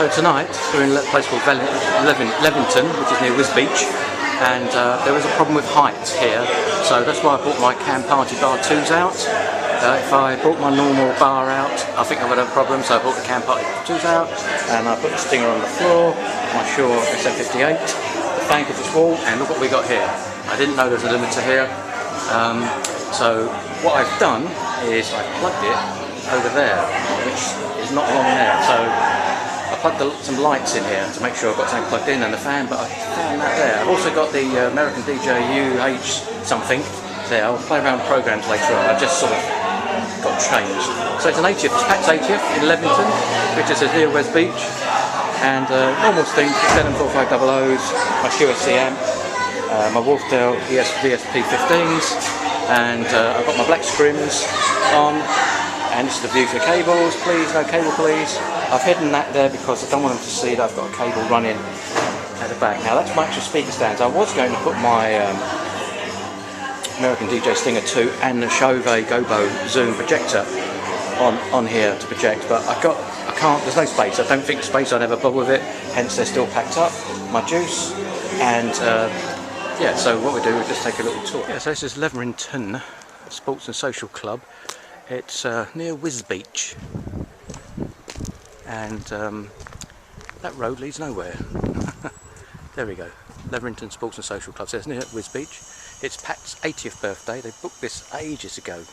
So tonight we're in a place called Levington, which is near Wisbeach, and there was a problem with height here, so that's why I brought my Cam Party Bar 2s out. If I brought my normal bar out, I think I would have a problem, so I brought the Cam Party 2s out, and I put the Stinger on the floor, my Shure SM58, the fan to this wall, and look what we got here. I didn't know there's a limiter here, so what I've done is I plugged it over there, which is not along there, so I plugged some lights in here to make sure I've got something plugged in and the fan, but I found that there. I've also got the American DJ something there. I'll play around with programs later on. I've just sort of got changed. So it's an 80th, it's Pat's 80th in Levington, which is near Wisbeach, and normal things, Denon 4500s, my QSC amp, my Wharfedale EVPs-15s, and I've got my black scrims on, and this is the view for the cables. Please, no cable please. I've hidden that there because I don't want them to see that I've got a cable running at the back. Now that's my actual speaker stands. I was going to put my American DJ Stinger2 and the Chauve Gobo Zoom projector on here to project, but I can't, there's no space. I don't think the space I'd ever bother with it, hence they're still packed up, my juice, and yeah, so what we do, we just take a little tour. Yeah, so this is Levington Sports and Social Club. It's near Wisbeach, and that road leads nowhere. There we go, Levington Sports and Social Club. So it's near Wisbeach. It's Pat's 80th birthday. They booked this ages ago.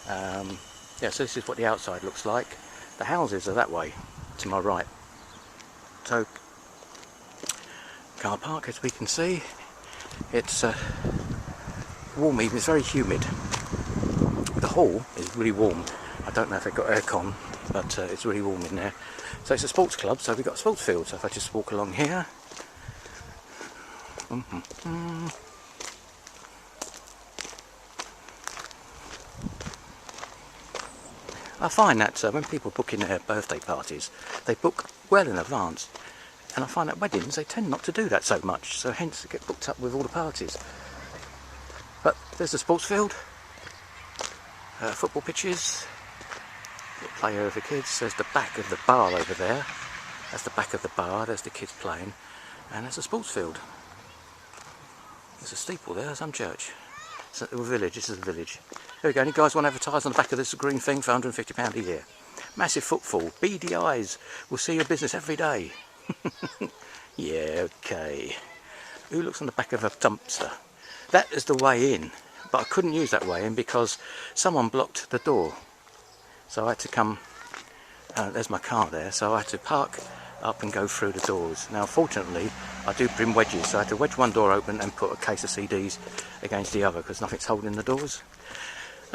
Yeah, so this is what the outside looks like. The houses are that way, to my right. So, car park, as we can see. It's warm evening, it's very humid. The hall is really warm. I don't know if they've got aircon, but it's really warm in there. So it's a sports club, so we've got a sports field. So if I just walk along here. I find that when people book in their birthday parties, they book well in advance. And I find at weddings, they tend not to do that so much. So hence, they get booked up with all the parties. But there's the sports field. Football pitches. Little play area for kids. There's the back of the bar over there. That's the back of the bar. There's the kids playing. And there's a sports field. There's a steeple there, some church. It's a little village, this is a village. There we go, any guys want to advertise on the back of this green thing for £150 a year? Massive footfall, beady eyes, will see your business every day. Yeah, okay. Who looks on the back of a dumpster? That is the way in, but I couldn't use that way in because someone blocked the door. So I had to come, there's my car there, so I had to park up and go through the doors. Now fortunately I do bring wedges, so I had to wedge one door open and put a case of CDs against the other because nothing's holding the doors.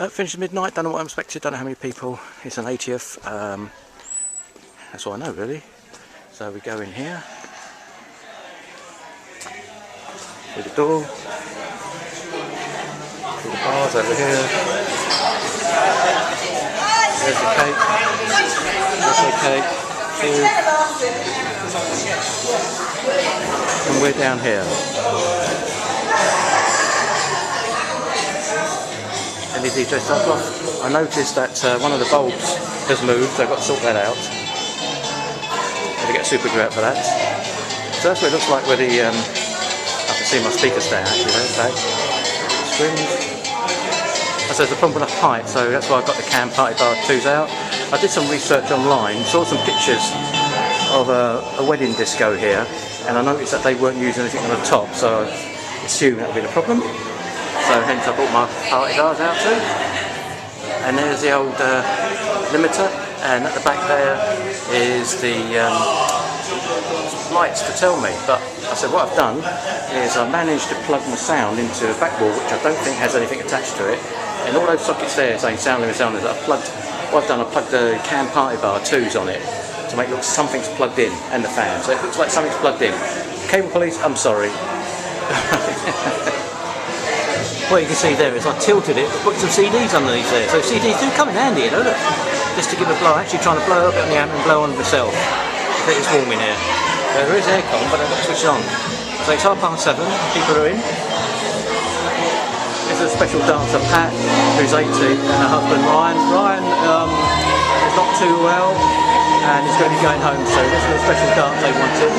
Finished at midnight, don't know what I'm expected, don't know how many people. It's an 80th, that's all I know really. So we go in here, through the door, through the bars over here. There's the cake, there's the cake, food, and we're down here. ADJ Stinger2. I noticed that one of the bulbs has moved, so I've got to sort that out. Got to get super glue out for that. So that's what it looks like where the, I can see my speaker stand actually, there's that. Screens. So there's a problem with the height, so that's why I've got the Cam Party Bar 2s out. I did some research online, saw some pictures of a wedding disco here, and I noticed that they weren't using anything on the top, so I assumed that would be the problem. So hence I brought my party bars out too. And there's the old limiter, and at the back there is the lights to tell me. But I said what I've done is I managed to plug my sound into a back wall, which I don't think has anything attached to it. And all those sockets there saying sound limit, sound limit, I plugged the Cam Party Bar 2s on it to make it look something's plugged in, and the fan. So it looks like something's plugged in. Cable police, I'm sorry. What you can see there is I tilted it, put some CDs underneath there. So CDs do come in handy, you know, look. Just to give a blow, actually trying to blow up on the amp and blow on myself. I think it's warm in here. There is aircon, but I've got to switch on. So it's 7:30, people are in. This is a special dancer, Pat, who's 80, and her husband Ryan. Ryan is not too well. and he's going to be going home soon. There's a little special dance they wanted.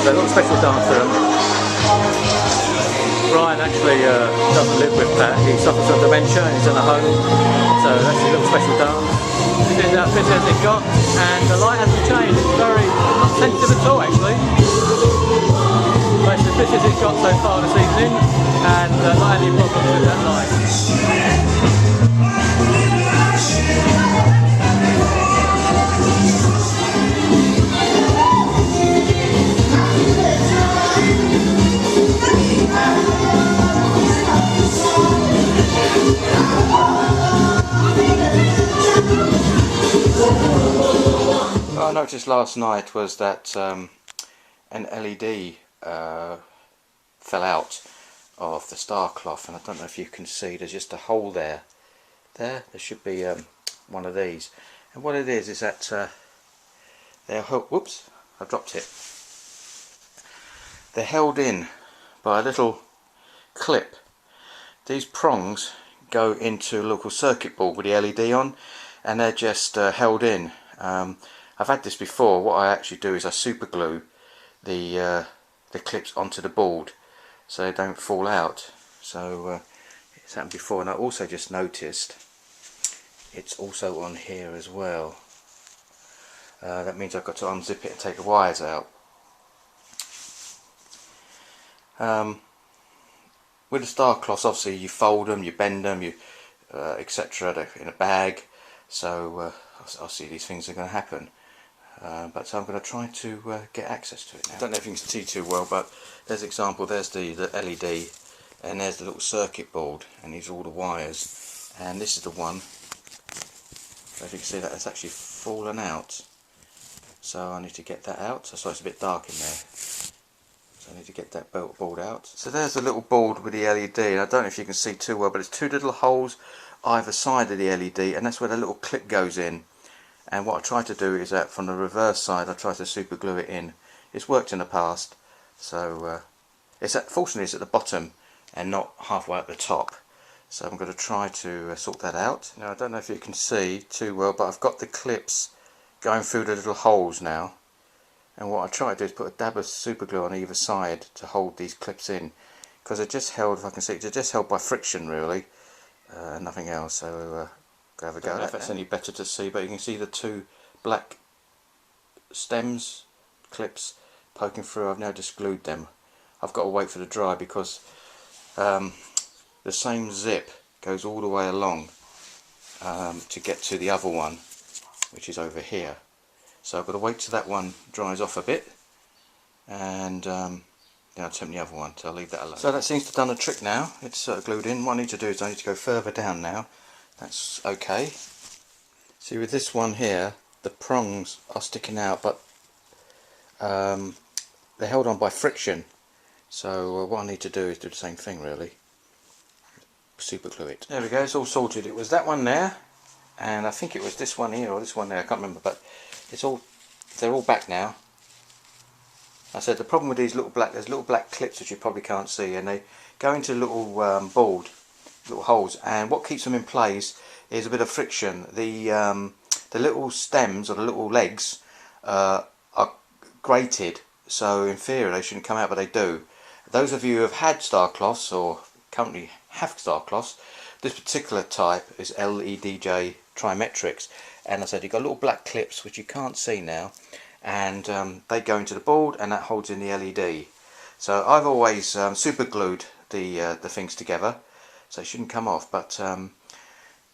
So a little special dance for them. Ryan actually doesn't live with Pat. He suffers from dementia and he's in a home. So that's a little special dance. This is as busy as it got, and the light hasn't changed. It's very not sensitive at all actually. But it's as busy as it's got so far this evening, and not any problems with that light. What I noticed last night was that an LED fell out of the star cloth, and I don't know if you can see, there's just a hole there. There should be one of these, and what it is that they're whoops, I dropped it. They're held in by a little clip. These prongs go into a local circuit board with the LED on, and they're just held in. I've had this before. What I actually do is I super glue the clips onto the board so they don't fall out. So it's happened before, and I also just noticed it's also on here as well. That means I've got to unzip it and take the wires out. With the star cloths, obviously you fold them, you bend them, you etc. They're in a bag, so obviously these things are going to happen. But so I'm going to try to get access to it now. I don't know if you can see too well, but there's an example. There's the LED, and there's the little circuit board, and these are all the wires. And this is the one. So if you can see that, it's actually fallen out. So I need to get that out. So it's a bit dark in there. So I need to get that board out. So there's the little board with the LED, and I don't know if you can see too well, but it's two little holes either side of the LED, and that's where the little clip goes in. And what I try to do is that from the reverse side I try to super glue it in. It's worked in the past, so fortunately it's at the bottom and not halfway at the top. So I'm going to try to sort that out. Now I don't know if you can see too well, but I've got the clips going through the little holes now. And what I try to do is put a dab of super glue on either side to hold these clips in, because they're just held, if I can see, they're just held by friction really, nothing else. So go have a go. I don't know if that's any better to see, but you can see the two black stems, clips poking through. I've now just glued them. I've got to wait for the dry because the same zip goes all the way along to get to the other one, which is over here. So I've got to wait till that one dries off a bit, and then I'll attempt the other one, so I'll leave that alone. So that seems to have done the trick now. It's glued in. What I need to do is I need to go further down now. That's okay. See, with this one here, the prongs are sticking out, but they're held on by friction. So what I need to do is do the same thing really. Super glue it. There we go, it's all sorted. It was that one there, and I think it was this one here or this one there, I can't remember, but they're all back now. I said the problem with these there's little black clips which you probably can't see, and they go into little board, little holes, and what keeps them in place is a bit of friction. The little stems or the little legs are grated, so in theory they shouldn't come out, but they do. Those of you who have had star cloths or currently have star cloths, this particular type is LEDJ trimetrics, and I said you've got little black clips which you can't see now, and they go into the board, and that holds in the LED. So I've always super glued the things together, so it shouldn't come off. But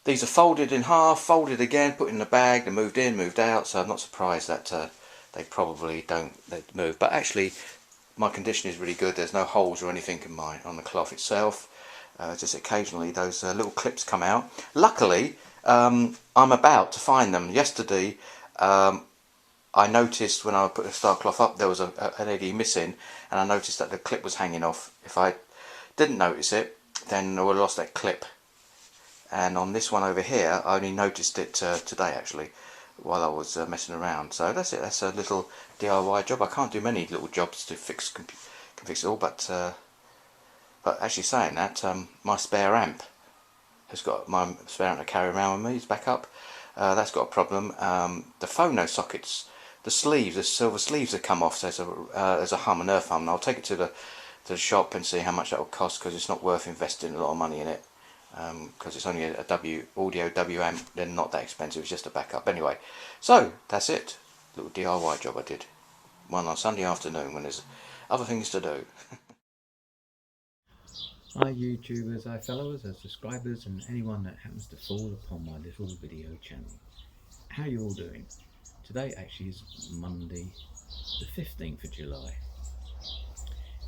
these are folded in half, folded again, put in the bag, they're moved in, moved out. So I'm not surprised that they probably don't move. But actually, my condition is really good. There's no holes or anything on the cloth itself. Just occasionally those little clips come out. Luckily, I'm about to find them. Yesterday, I noticed when I put the star cloth up there was an LED missing, and I noticed that the clip was hanging off. If I didn't notice it, then I would have lost that clip. And on this one over here, I only noticed it today actually, while I was messing around. So that's it. That's a little DIY job. I can't do many little jobs to fix it all, but actually saying that, my spare amp has got my spare amp I carry around with me. It's back up. that's got a problem. The phono sockets, the sleeves, the silver sleeves have come off, so there's a hum, an earth hum. And I'll take it to the shop and see how much that will cost, because it's not worth investing a lot of money in it, because it's only a audio W amp. They're not that expensive, it's just a backup. Anyway, so that's it. Little DIY job I did. One on Sunday afternoon when there's other things to do. Hi YouTubers, hi followers, hi subscribers, and anyone that happens to fall upon my little video channel. How are you all doing? Today actually is Monday the 15th of July.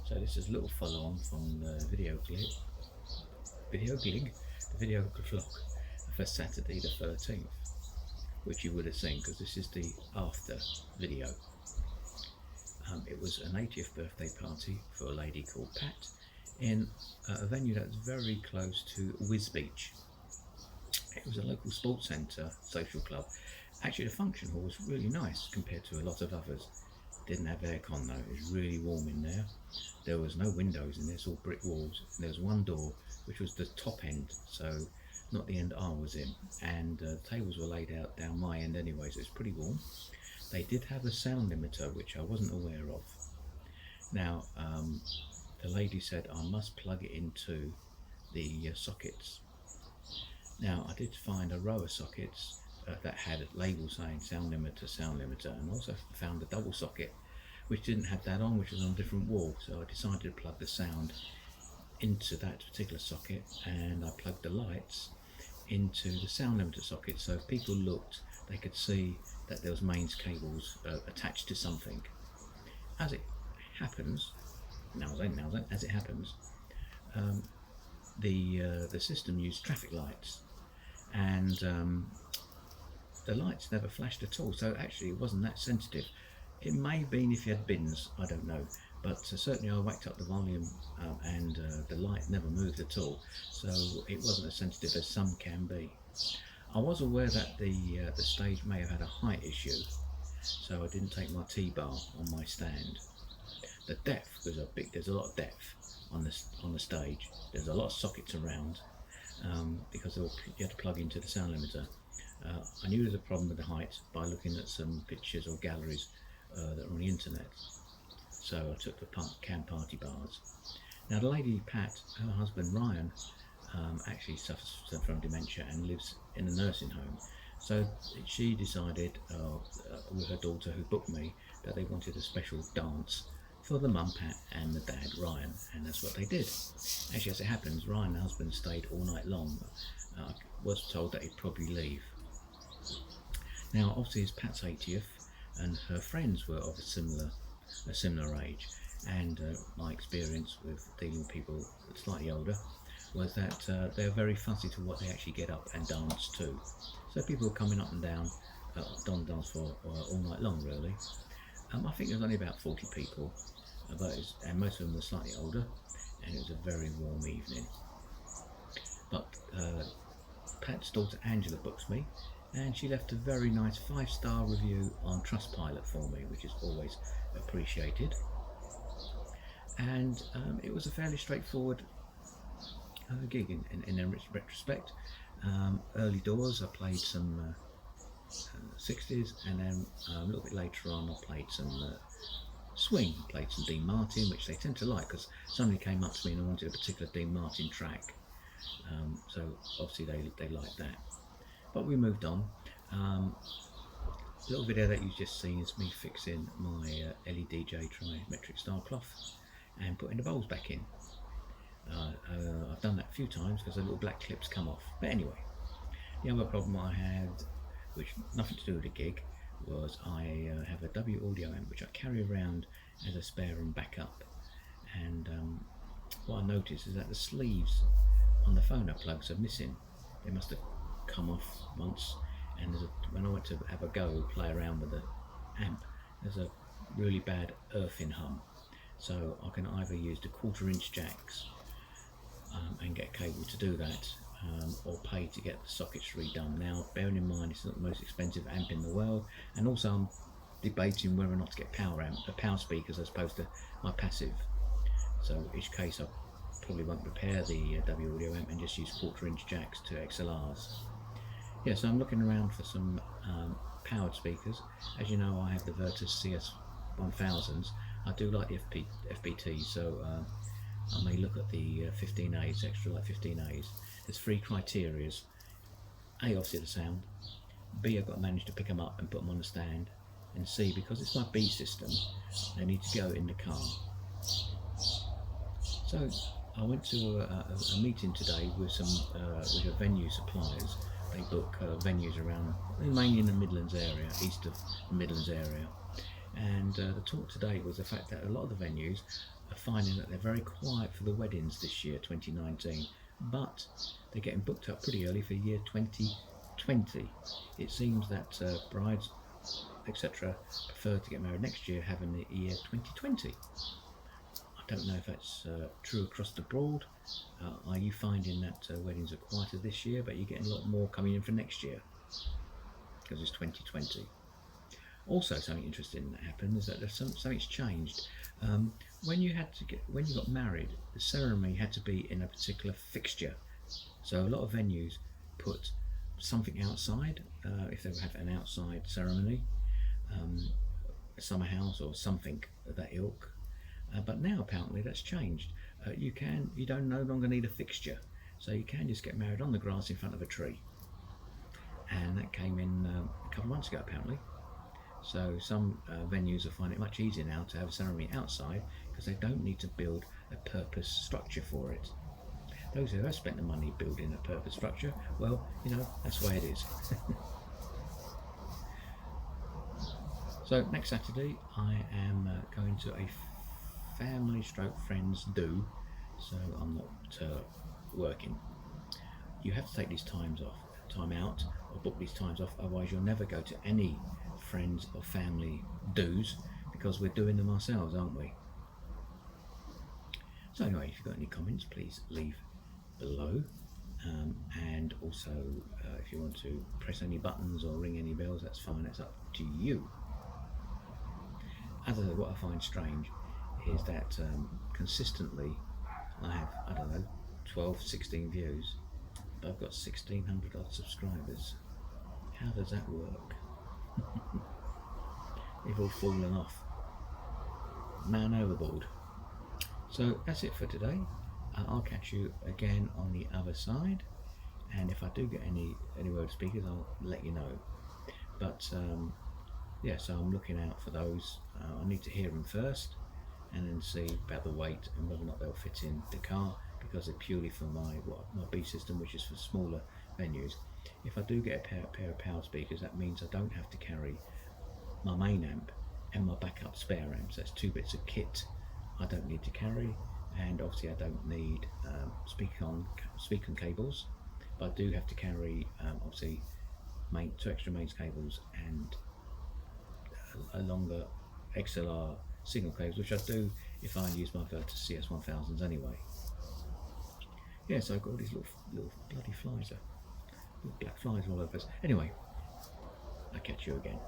So this is a little follow on from the video vlog for Saturday the 13th, which you would have seen because this is the after video. It was an 80th birthday party for a lady called Pat in a venue that's very close to Wisbeach. It was a local sports centre, social club. Actually the function hall was really nice compared to a lot of others. Didn't have aircon though, it was really warm in there. There was no windows in there, it's all brick walls. And there was one door which was the top end, so not the end I was in. And tables were laid out down my end anyway, so it's pretty warm. They did have a sound limiter which I wasn't aware of. Now the lady said I must plug it into the sockets. Now I did find a row of sockets that had a label saying sound limiter, and also found a double socket which didn't have that on, which was on a different wall. So I decided to plug the sound into that particular socket, and I plugged the lights into the sound limiter socket, so if people looked they could see that there was mains cables attached to something. As it happens, the system used traffic lights, and the lights never flashed at all, so actually it wasn't that sensitive. It may have been if you had bins, I don't know, but certainly I whacked up the volume and the light never moved at all, so it wasn't as sensitive as some can be. I was aware that the stage may have had a height issue, so I didn't take my T-bar on my stand. The depth was there's a lot of depth on the stage. There's a lot of sockets around because you had to plug into the sound limiter. I knew there was a problem with the height by looking at some pictures or galleries that are on the internet. So I took the cam party bars. Now the lady Pat, her husband Ryan, actually suffers from dementia and lives in a nursing home. So she decided with her daughter, who booked me, that they wanted a special dance for the mum Pat and the dad Ryan, and that's what they did. Actually, as it happens, Ryan, the husband, stayed all night long. I was told that he'd probably leave. Now obviously it's Pat's 80th, and her friends were of a similar age, and my experience with dealing with people slightly older was that they're very fussy to what they actually get up and dance to. So people were coming up and down on the dance floor all night long really. I think there was only about 40 people, and most of them were slightly older, and it was a very warm evening. But Pat's daughter Angela books me, and she left a very nice 5-star review on Trustpilot for me, which is always appreciated. And it was a fairly straightforward gig in retrospect. Early doors I played some 60s, and then a little bit later on I played some swing, played some Dean Martin, which they tend to like because somebody came up to me and wanted a particular Dean Martin track, so obviously they liked that. But we moved on. The little video that you've just seen is me fixing my LEDJ trimetric star cloth and putting the bowls back in. I've done that a few times because the little black clips come off. But anyway, the other problem I had, which nothing to do with the gig, was I have a W audio amp which I carry around as a spare and backup, and what I noticed is that the sleeves on the phono plugs are missing. They must have come off once, and when I went to have a go play around with the amp, there's a really bad earthing hum. So I can either use the 1/4" jacks and get a cable to do that, or pay to get the sockets redone. Now bearing in mind it's not the most expensive amp in the world, and also I'm debating whether or not to get power speakers as opposed to my passive. So in each case I probably won't repair the W audio amp and just use 1/4" jacks to XLRs. Yeah, so I'm looking around for some powered speakers. As you know, I have the Virtus CS1000s. I do like the FBT, so I may look at the 15As, extra light 15As. There's three criterias. A, obviously the sound. B, I've got to manage to pick them up and put them on the stand. And C, because it's my B system, they need to go in the car. So I went to a meeting today with some with a venue suppliers. They book venues around, mainly in the Midlands area, east of the Midlands area. And the talk today was the fact that a lot of the venues are finding that they're very quiet for the weddings this year, 2019, but they're getting booked up pretty early for year 2020. It seems that brides, etc., prefer to get married next year, having the year 2020. I don't know if that's true across the board. Are you finding that weddings are quieter this year, but you're getting a lot more coming in for next year because it's 2020? Also, something interesting that happened is that something's changed. When you got married, the ceremony had to be in a particular fixture. So a lot of venues put something outside if they have an outside ceremony, a summer house or something of that ilk. But now apparently that's changed. You don't no longer need a fixture, so you can just get married on the grass in front of a tree. And that came in a couple of months ago apparently. So some venues are finding it much easier now to have a ceremony outside because they don't need to build a purpose structure for it. Those who have spent the money building a purpose structure, well, you know, that's the way it is. So next Saturday I am going to a family stroke friends do, so I'm not working. You have to take these time out or book these times off, otherwise you'll never go to any friends or family do's because we're doing them ourselves, aren't we? So anyway, if you've got any comments, please leave below, and also if you want to press any buttons or ring any bells, that's fine, that's up to you. What I find strange is that consistently I have, I don't know, 12, 16 views, but I've got 1,600 odd subscribers. How does that work? They've all fallen off. Man overboard. So that's it for today. I'll catch you again on the other side, and if I do get any word speakers, I'll let you know. But yeah, so I'm looking out for those. I need to hear them first and then see about the weight and whether or not they'll fit in the car, because they're purely for my B system, which is for smaller venues. If I do get a pair of power speakers, that means I don't have to carry my main amp and my backup spare amps. That's two bits of kit I don't need to carry, and obviously I don't need speaker cables, but I do have to carry obviously two extra mains cables and a longer XLR signal cables, which I do if I use my Virtus CS1000s anyway. Yeah, so I've got all these little bloody flies, little black flies all over us. Anyway, I'll catch you again.